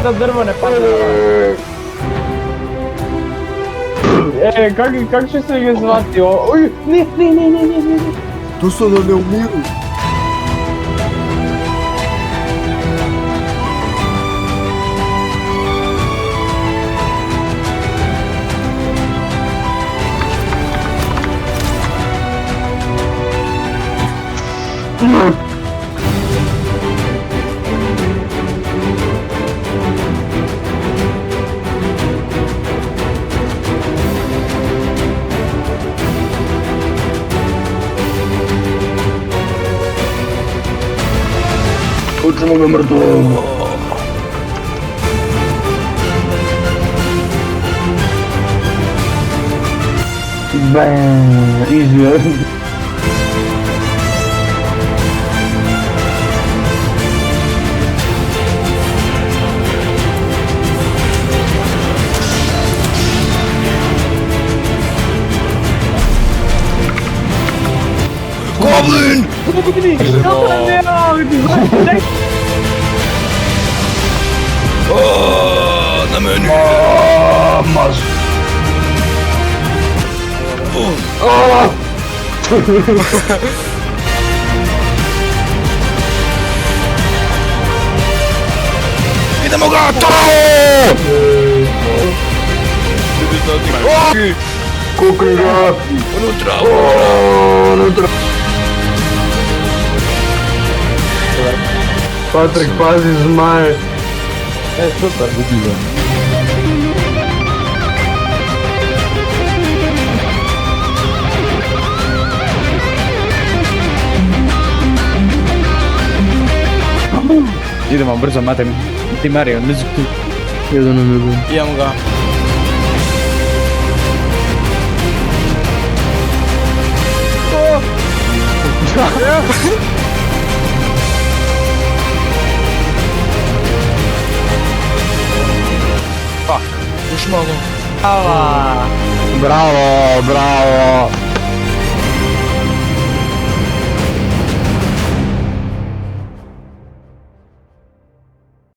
da drvo ne padne na vas. Kak će se ga zvati? Oj, ne. Tu su da ne umiru. Hoćemo ga mrtvo. Bam, izvjer. Goblin! Na meni! Mas. Idemo ga! Kukri ga! Unutra! Patrik, pazi zmaje! Super. Idemo brzo, mate mi. Ti Mario, ne znam tu. Jedan nam je bio. Idemo ga. Fuck, još malo. Hvala. Bravo!